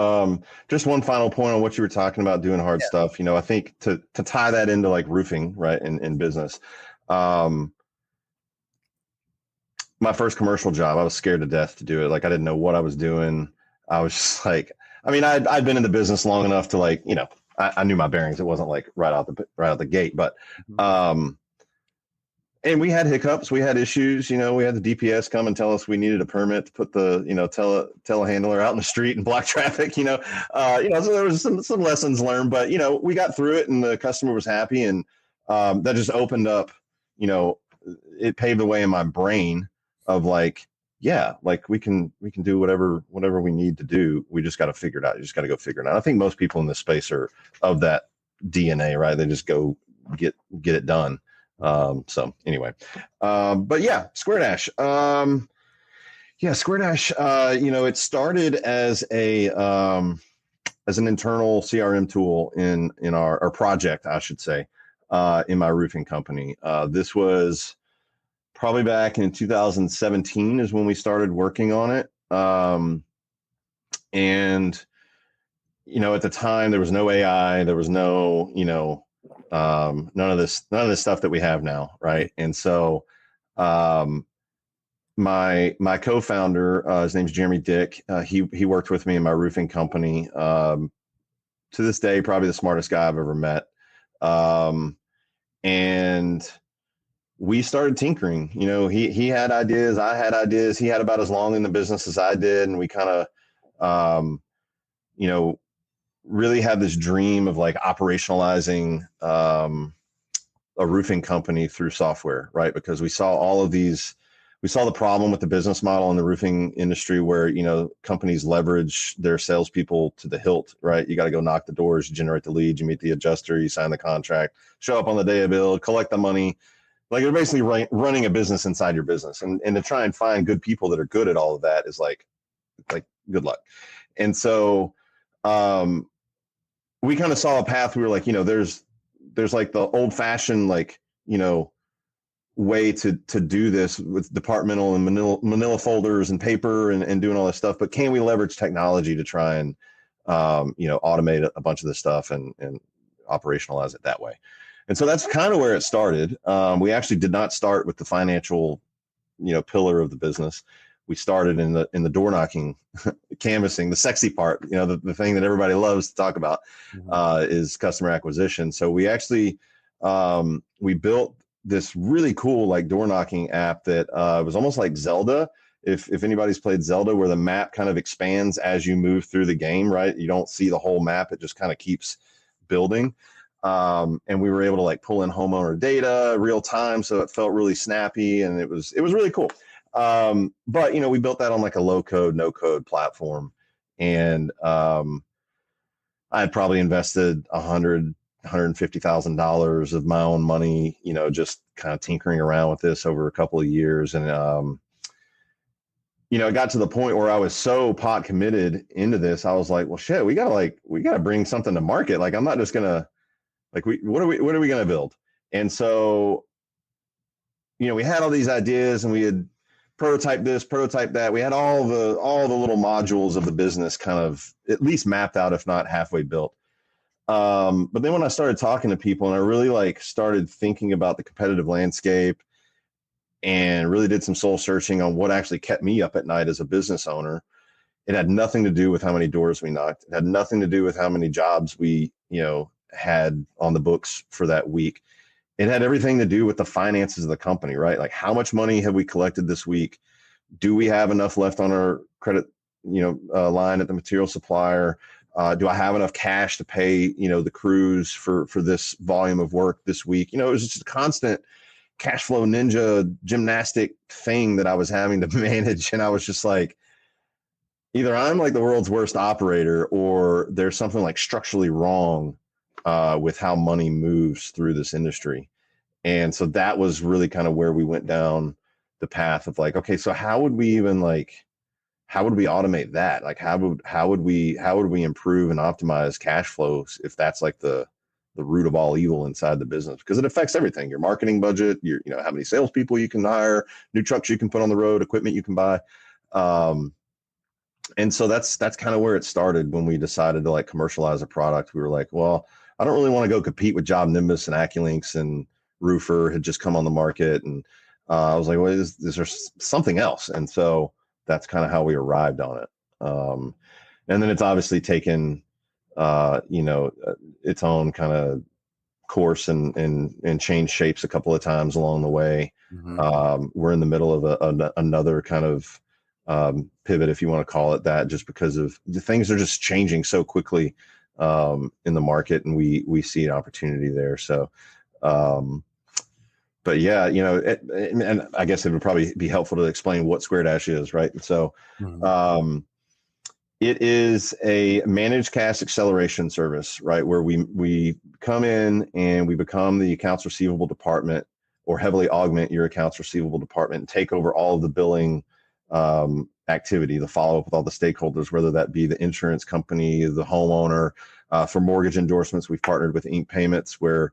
Just one final point on what you were talking about doing hard stuff. I think to tie that into like roofing, right, in business. My first commercial job, I was scared to death to do it. Like I didn't know what I was doing. I was just like, I'd been in the business long enough to like, I knew my bearings. It wasn't like right out the gate, but, and we had hiccups, we had issues, we had the DPS come and tell us we needed a permit to put the, telehandler out in the street and block traffic, so there was some lessons learned, but, we got through it and the customer was happy. And that just opened up, it paved the way in my brain of like, yeah, like we can do whatever we need to do. We just got to figure it out. You just got to go figure it out. I think most people in this space are of that DNA, right? They just go get it done. So anyway, but yeah, Square Dash. Square Dash, it started as an internal CRM tool in our project, I should say, in my roofing company. This was probably back in 2017 is when we started working on it. And, at the time there was no AI, there was no, none of this stuff that we have now. Right. And so, my co-founder, his name's Jeremy Dick. He worked with me in my roofing company. To this day, probably the smartest guy I've ever met. And we started tinkering. He had ideas, I had ideas. He had about as long in the business as I did. And we kind of, really had this dream of like operationalizing a roofing company through software, right? Because we saw the problem with the business model in the roofing industry where, companies leverage their salespeople to the hilt, right? You got to go knock the doors, you generate the leads, you meet the adjuster, you sign the contract, show up on the day of build, collect the money. Like you're basically running a business inside your business. And to try and find good people that are good at all of that is like good luck. And so we kind of saw a path. We were like, there's like the old fashioned, like, way to do this with departmental and manila folders and paper and doing all this stuff. But can we leverage technology to try and, automate a bunch of this stuff and operationalize it that way? And so that's kind of where it started. We actually did not start with the financial, pillar of the business. We started in the door knocking, canvassing, the sexy part, the thing that everybody loves to talk about, is customer acquisition. So we actually, we built this really cool, like door knocking app that, was almost like Zelda. If anybody's played Zelda, where the map kind of expands as you move through the game, right? You don't see the whole map. It just kind of keeps building. And we were able to like pull in homeowner data real time. So it felt really snappy and it was really cool. But we built that on like a low code, no code platform. And, I had probably invested $150,000 of my own money, just kind of tinkering around with this over a couple of years. And, it got to the point where I was so pot committed into this. I was like, well, shit, we gotta bring something to market. Like, I'm not just gonna, like, what are we going to build? And so, we had all these ideas and we had prototype this, prototype that. We had all the little modules of the business kind of at least mapped out, if not halfway built. But then when I started talking to people and I really like started thinking about the competitive landscape and really did some soul searching on what actually kept me up at night as a business owner, it had nothing to do with how many doors we knocked. It had nothing to do with how many jobs we, had on the books for that week. It had everything to do with the finances of the company, right? Like, how much money have we collected this week? Do we have enough left on our credit, line at the material supplier? Do I have enough cash to pay, the crews for this volume of work this week? It was just a constant cash flow ninja gymnastic thing that I was having to manage. And I was just like, either I'm like the world's worst operator, or there's something like structurally wrong with how money moves through this industry. And so that was really kind of where we went down the path of like, okay, so how would we automate that? Like, how would we improve and optimize cash flows if that's like the root of all evil inside the business? Because it affects everything: your marketing budget, how many salespeople you can hire, new trucks you can put on the road, equipment you can buy. And so that's kind of where it started when we decided to like commercialize a product. We were like, well, I don't really want to go compete with Job Nimbus and AccuLynx, and Roofer had just come on the market. And I was like, well, is there something else? And so that's kind of how we arrived on it. And then it's obviously taken, its own kind of course and changed shapes a couple of times along the way. Mm-hmm. We're in the middle of another kind of pivot, if you want to call it that, just because of the things are just changing so quickly in the market, and we see an opportunity there. So, but yeah, and I guess it would probably be helpful to explain what SquareDash is, right? So, mm-hmm. It is a managed cash acceleration service, right? Where we come in and we become the accounts receivable department, or heavily augment your accounts receivable department and take over all of the billing activity, the follow-up with all the stakeholders, whether that be the insurance company, the homeowner. For mortgage endorsements, we've partnered with Ink Payments, where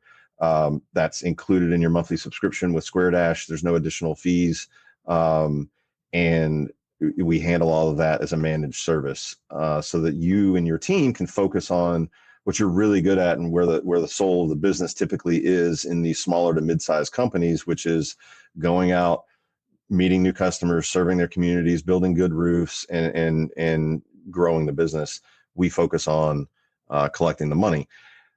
that's included in your monthly subscription with SquareDash. There's no additional fees. And we handle all of that as a managed service, so that you and your team can focus on what you're really good at, and where the soul of the business typically is in these smaller to mid-sized companies, which is going out, meeting new customers, serving their communities, building good roofs, and growing the business. We focus on collecting the money.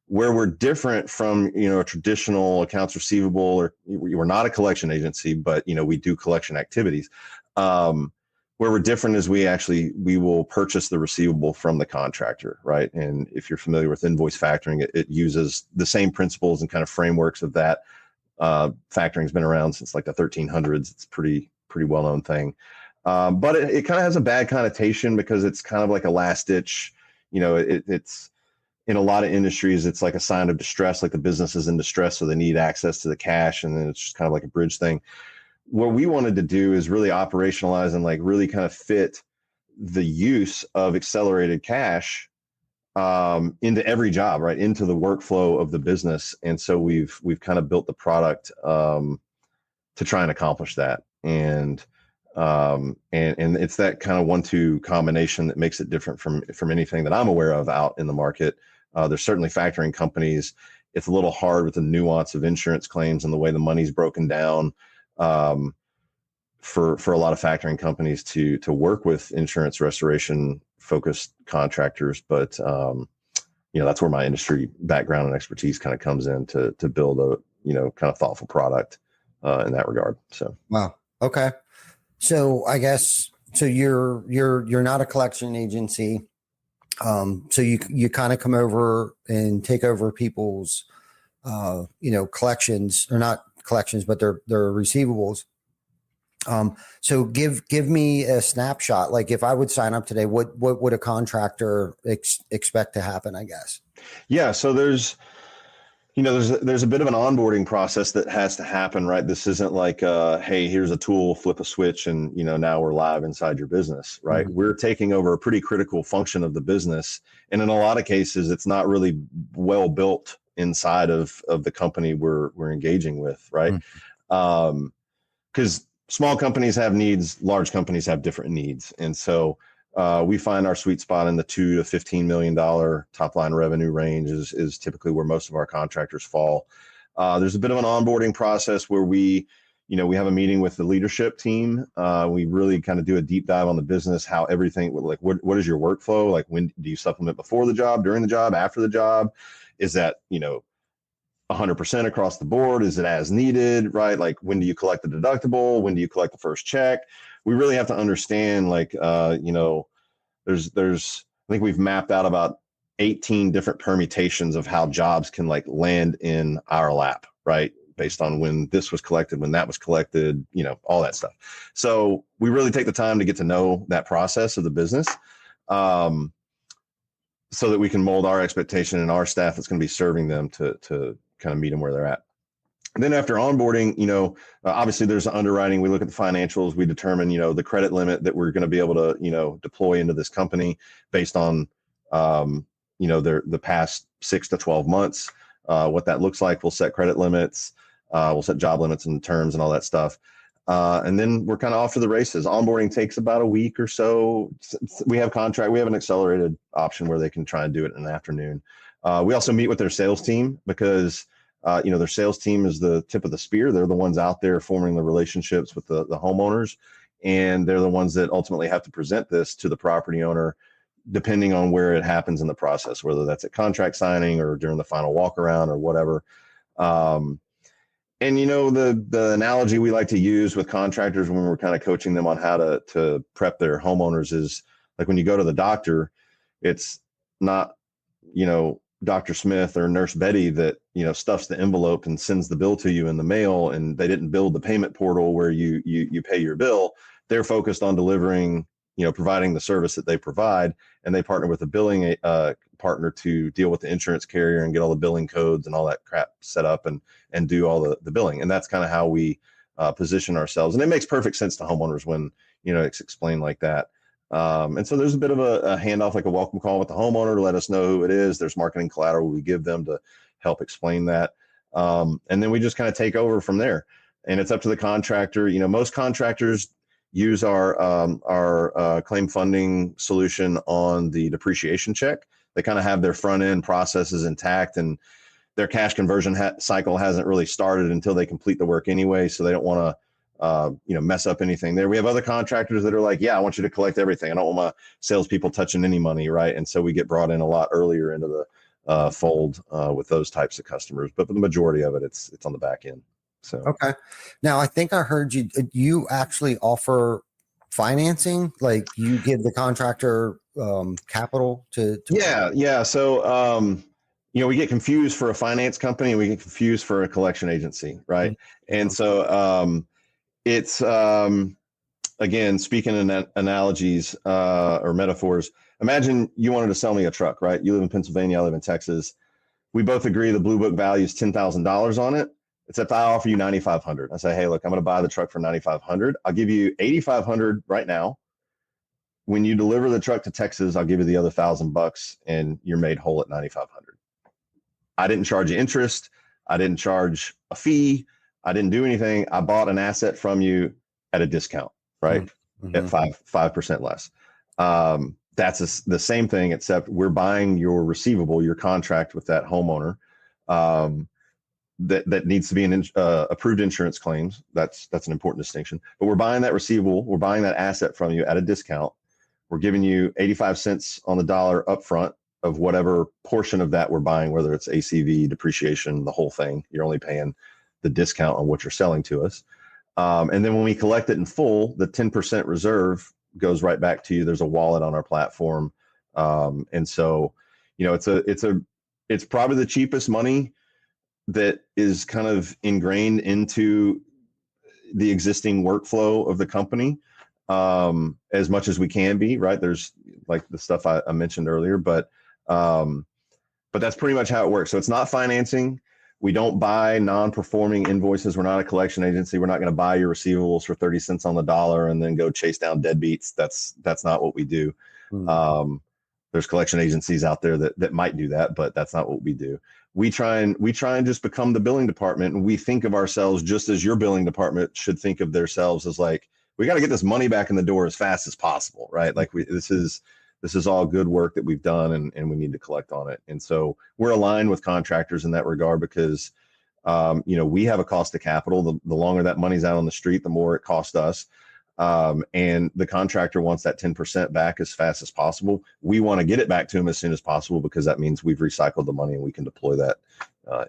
Where we're different from a traditional accounts receivable, or we're not a collection agency, but we do collection activities. Where we're different is we will purchase the receivable from the contractor, right? And if you're familiar with invoice factoring, it uses the same principles and kind of frameworks of that. Factoring's been around since like the 1300s. It's pretty well-known thing. But it kind of has a bad connotation, because it's kind of like a last ditch, it's in a lot of industries, it's like a sign of distress, like the business is in distress, so they need access to the cash. And then it's just kind of like a bridge thing. What we wanted to do is really operationalize and like really kind of fit the use of accelerated cash into every job, right? Into the workflow of the business. And so we've kind of built the product to try and accomplish that. And it's that kind of 1-2 combination that makes it different from anything that I'm aware of out in the market. There's certainly factoring companies. It's a little hard with the nuance of insurance claims and the way the money's broken down for a lot of factoring companies to work with insurance restoration focused contractors. But that's where my industry background and expertise kind of comes in to build a kind of thoughtful product in that regard. So wow. Okay. So I guess you're not a collection agency. So you kind of come over and take over people's collections, or not collections, but their receivables. So give me a snapshot. Like, if I would sign up today, what would a contractor expect to happen, I guess? Yeah. So there's a bit of an onboarding process that has to happen, right? This isn't like, hey, here's a tool, flip a switch, and now we're live inside your business, right? Mm-hmm. We're taking over a pretty critical function of the business. And in a lot of cases, it's not really well built inside of the company we're engaging with, right? Mm-hmm. 'Cause small companies have needs, large companies have different needs. And so we find our sweet spot in the $2 to $15 million top line revenue range is typically where most of our contractors fall. There's a bit of an onboarding process where we have a meeting with the leadership team. We really kind of do a deep dive on the business, how everything, like what is your workflow? Like, when do you supplement before the job, during the job, after the job? Is that, 100% across the board? Is it as needed, right? Like, when do you collect the deductible? When do you collect the first check? we really have to understand, like, there's I think we've mapped out about 18 different permutations of how jobs can like land in our lap, right? Based on when this was collected, when that was collected, all that stuff. So we really take the time to get to know that process of the business, so that we can mold our expectation and our staff that's going to be serving them to kind of meet them where they're at. And then after onboarding, obviously there's underwriting. We look at the financials. We determine, the credit limit that we're going to be able to, deploy into this company based on, the past 6 to 12 months, what that looks like. We'll set credit limits. We'll set job limits and terms and all that stuff. And then we're kind of off to the races. Onboarding takes about a week or so. We have an accelerated option where they can try and do it in the afternoon. We also meet with their sales team because their sales team is the tip of the spear. They're the ones out there forming the relationships with the homeowners, and they're the ones that ultimately have to present this to the property owner, depending on where it happens in the process, whether that's at contract signing or during the final walk around or whatever. And the analogy we like to use with contractors when we're kind of coaching them on how to prep their homeowners is like when you go to the doctor, it's not, Dr. Smith or Nurse Betty that, stuffs the envelope and sends the bill to you in the mail, and they didn't build the payment portal where you pay your bill. They're focused on delivering, providing the service that they provide, and they partner with a billing partner to deal with the insurance carrier and get all the billing codes and all that crap set up and do all the billing. And that's kind of how we position ourselves. And it makes perfect sense to homeowners when, it's explained like that. And so there's a bit of a handoff, like a welcome call with the homeowner to let us know who it is. There's marketing collateral we give them to help explain that. And then we just kind of take over from there. And it's up to the contractor. Most contractors use our claim funding solution on the depreciation check. They kind of have their front end processes intact, and their cash conversion cycle hasn't really started until they complete the work anyway. So they don't want to mess up anything there. We have other contractors that are like, yeah, I want you to collect everything. I don't want my salespeople touching any money, right? And so we get brought in a lot earlier into the fold with those types of customers. But for the majority of it, it's on the back end. So okay. Now I think I heard you actually offer financing, like you give the contractor capital to yeah. So we get confused for a finance company, and we get confused for a collection agency, right? Mm-hmm. And so it's again, speaking in analogies or metaphors, imagine you wanted to sell me a truck, right? You live in Pennsylvania, I live in Texas. We both agree the Blue Book value is $10,000 on it, except I offer you $9,500. I say, hey, look, I'm going to buy the truck for $9,500. I'll give you $8,500 right now. When you deliver the truck to Texas, I'll give you the other $1,000 and you're made whole at $9,500. I didn't charge you interest. I didn't charge a fee. I didn't do anything. I bought an asset from you at a discount, right? Mm-hmm. At 5% less. That's the same thing, except we're buying your receivable, your contract with that homeowner. That needs to be an approved insurance claims. That's an important distinction. But we're buying that receivable. We're buying that asset from you at a discount. We're giving you 85 cents on the dollar upfront of whatever portion of that we're buying, whether it's ACV, depreciation, the whole thing. You're only paying the discount on what you're selling to us. And then when we collect it in full, the 10% reserve goes right back to you. There's a wallet on our platform. And so, it's probably the cheapest money that is kind of ingrained into the existing workflow of the company, as much as we can be, right? There's like the stuff I mentioned earlier, but that's pretty much how it works. So it's not financing. We don't buy non-performing invoices. We're not a collection agency. We're not going to buy your receivables for 30 cents on the dollar and then go chase down deadbeats. That's not what we do. Mm. There's collection agencies out there that might do that, but that's not what we do. We try and just become the billing department, and we think of ourselves just as your billing department should think of themselves as like, we got to get this money back in the door as fast as possible, right? Like this is all good work that we've done, and we need to collect on it. And so we're aligned with contractors in that regard because, we have a cost of capital. The longer that money's out on the street, the more it costs us. And the contractor wants that 10% back as fast as possible. We want to get it back to them as soon as possible because that means we've recycled the money and we can deploy that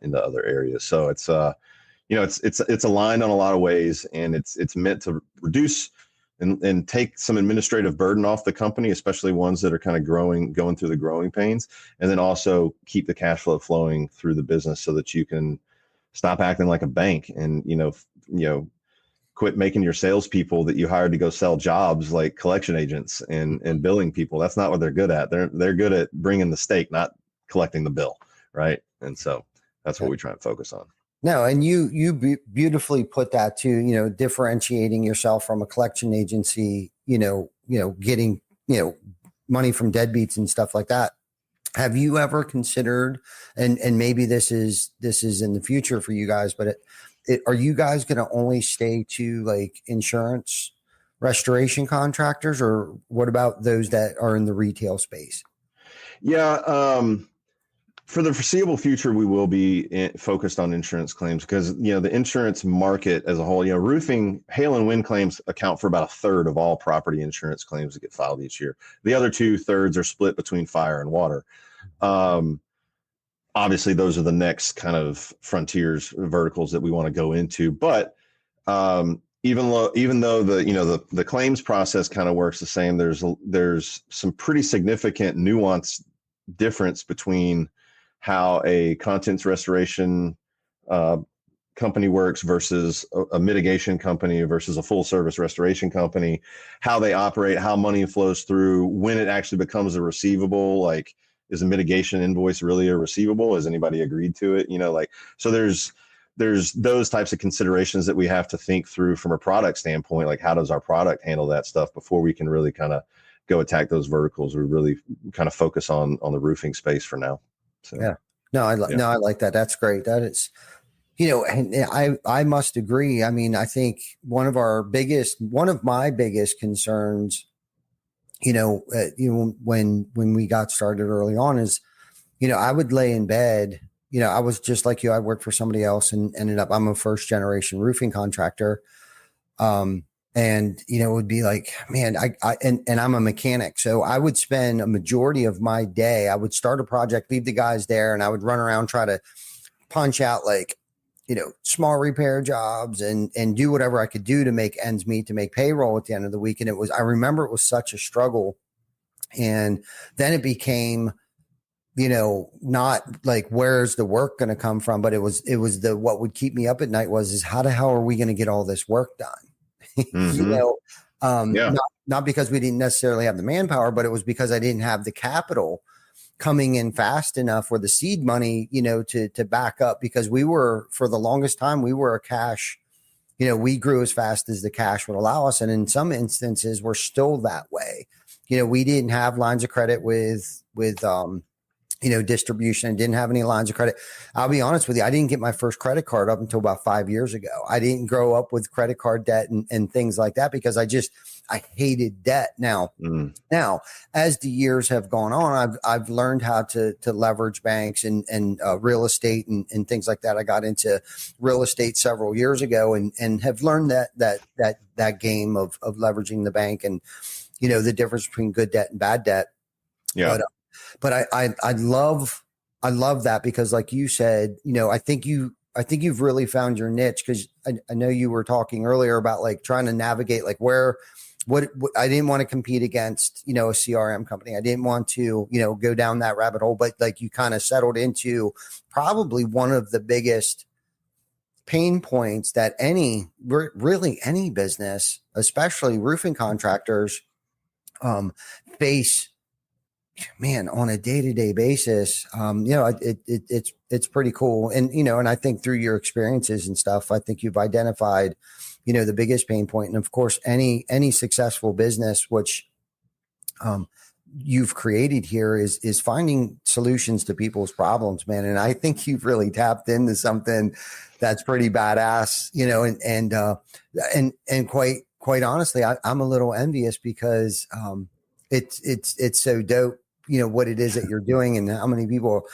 into other areas. So it's aligned on a lot of ways, and it's meant to reduce and take some administrative burden off the company, especially ones that are kind of going through the growing pains, and then also keep the cash flow flowing through the business so that you can stop acting like a bank and, quit making your salespeople that you hired to go sell jobs like collection agents and billing people. That's not what they're good at. They're good at bringing the steak, not collecting the bill. Right. And so that's what we try and focus on. No, and you beautifully put that too, differentiating yourself from a collection agency, getting, money from deadbeats and stuff like that. Have you ever considered, and maybe this is in the future for you guys, but are you guys going to only stay to like insurance restoration contractors, or what about those that are in the retail space? Yeah. For the foreseeable future, we will be focused on insurance claims because, the insurance market as a whole, roofing, hail and wind claims account for about a third of all property insurance claims that get filed each year. The other 2/3 are split between fire and water. Obviously, those are the next kind of frontiers, verticals that we want to go into. But even though the claims process kind of works the same, there's some pretty significant nuance difference between how a contents restoration company works versus a mitigation company versus a full service restoration company, how they operate, how money flows through, when it actually becomes a receivable. Like, is a mitigation invoice really a receivable? Has anybody agreed to it? So there's those types of considerations that we have to think through from a product standpoint. Like, how does our product handle that stuff before we can really kind of go attack those verticals? We really kind of focus on the roofing space for now. So, yeah, no, I like that. That's great. That is, and I must agree. I mean, I think one of my biggest concerns, when we got started early on is, I would lay in bed, I was just like you. I worked for somebody else and ended up, I'm a first generation roofing contractor. And, it would be like, man, and I'm a mechanic. So I would spend a majority of my day, I would start a project, leave the guys there, and I would run around, try to punch out like, small repair jobs and do whatever I could do to make ends meet, to make payroll at the end of the week. And I remember it was such a struggle. And then it became, not like, where's the work going to come from? But it was what would keep me up at night is how the hell are we going to get all this work done? Mm-hmm. Not because we didn't necessarily have the manpower, but it was because I didn't have the capital coming in fast enough, or the seed money, to back up, because for the longest time, we were a cash, we grew as fast as the cash would allow us. And in some instances, we're still that way. We didn't have lines of credit with distribution, and didn't have any lines of credit. I'll be honest with you. I didn't get my first credit card up until about 5 years ago. I didn't grow up with credit card debt and things like that because I hated debt. Now, as the years have gone on, I've learned how to leverage banks and real estate and things like that. I got into real estate several years ago and have learned that game of leveraging the bank and, the difference between good debt and bad debt. Yeah. But I love that because, like you said, I think you've really found your niche, because I know you were talking earlier about like trying to navigate like what I didn't want to compete against, a CRM company. I didn't want to, go down that rabbit hole, but like you kind of settled into probably one of the biggest pain points that really any business, especially roofing contractors, face, man, on a day-to-day basis. It's pretty cool. And, and I think through your experiences and stuff, I think you've identified, the biggest pain point. And of course, any successful business, which, you've created here is finding solutions to people's problems, man. And I think you've really tapped into something that's pretty badass, and quite honestly, I'm a little envious because, it's so dope, what it is that you're doing and how many people,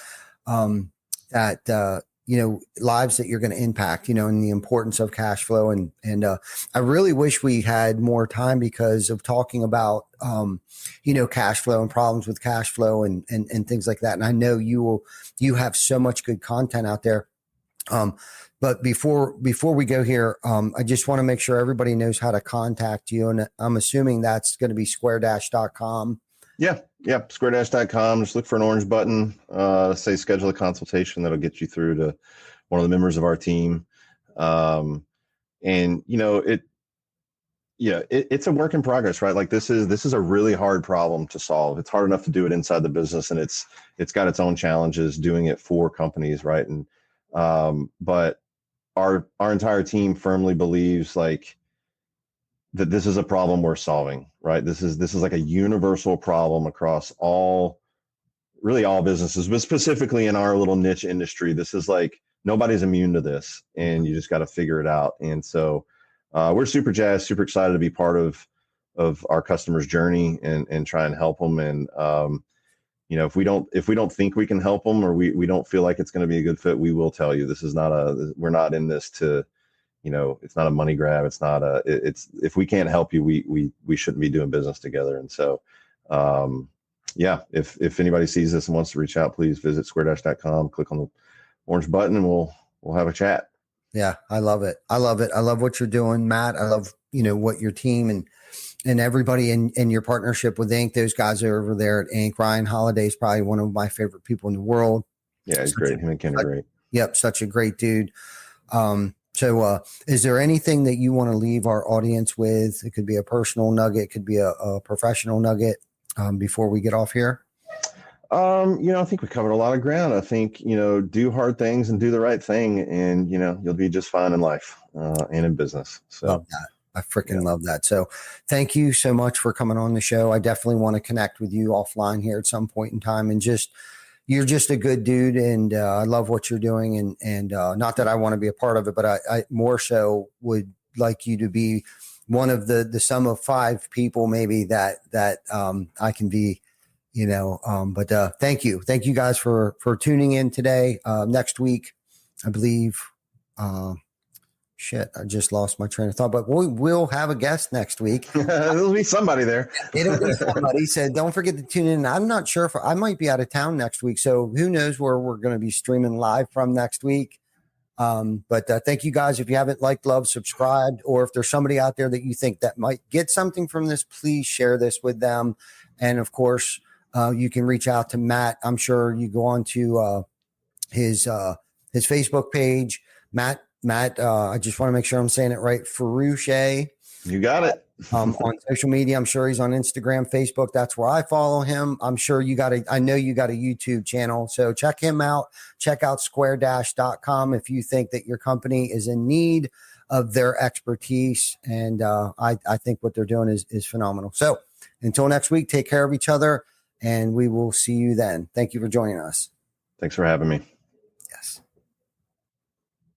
lives that you're going to impact, and the importance of cash flow. And I really wish we had more time because of talking about, cash flow and problems with cash flow and things like that. And I know you have so much good content out there. But before we go here, I just want to make sure everybody knows how to contact you. And I'm assuming that's going to be square-.com. Yeah. Square-.com. Just look for an orange button, say schedule a consultation. That'll get you through to one of the members of our team. And it's a work in progress, right? Like this is a really hard problem to solve. It's hard enough to do it inside the business, and it's got its own challenges doing it for companies, right? And but our entire team firmly believes like that this is a problem worth solving, right? This is like a universal problem across all businesses, but specifically in our little niche industry. This is like nobody's immune to this, and you just got to figure it out. And so we're super jazzed, super excited to be part of our customers' journey and try and help them. And if we don't think we can help them, or we don't feel like it's going to be a good fit, we will tell you. This is we're not in this to, it's not a money grab. It's not if we can't help you, we shouldn't be doing business together. And so, if anybody sees this and wants to reach out, please visit square-.com, click on the orange button, and we'll have a chat. Yeah, I love it. I love what you're doing, Matt. I love, what your team and everybody in your partnership with Inc. Those guys are over there at Inc. Ryan Holiday is probably one of my favorite people in the world. Yeah, he's great. Him and Ken are great. Yep, such a great dude. So is there anything that you want to leave our audience with? It could be a personal nugget, it could be a professional nugget before we get off here. I think we covered a lot of ground. I think, do hard things and do the right thing, and, you'll be just fine in life and in business. So love that. I freaking love that. So thank you so much for coming on the show. I definitely want to connect with you offline here at some point in time, and you're just a good dude. And I love what you're doing. And not that I want to be a part of it, but I more so would like you to be one of the sum of 5 people maybe that I can be, but thank you guys for tuning in today. Next week, I believe, I just lost my train of thought, but we will have a guest next week. There'll be somebody there. It'll be somebody. So don't forget to tune in. I'm not sure if I might be out of town next week, so who knows where we're going to be streaming live from next week. But thank you guys. If you haven't liked, loved, subscribed, or if there's somebody out there that you think that might get something from this, please share this with them. And of course, you can reach out to Matt. I'm sure you go on to his Facebook page, Matt. I just want to make sure I'm saying it right. Fruge. You got it. On social media, I'm sure he's on Instagram, Facebook. That's where I follow him. I'm sure I know you got a YouTube channel. So check him out. Check out square-.com if you think that your company is in need of their expertise. And I think what they're doing is phenomenal. So until next week, take care of each other, and we will see you then. Thank you for joining us. Thanks for having me.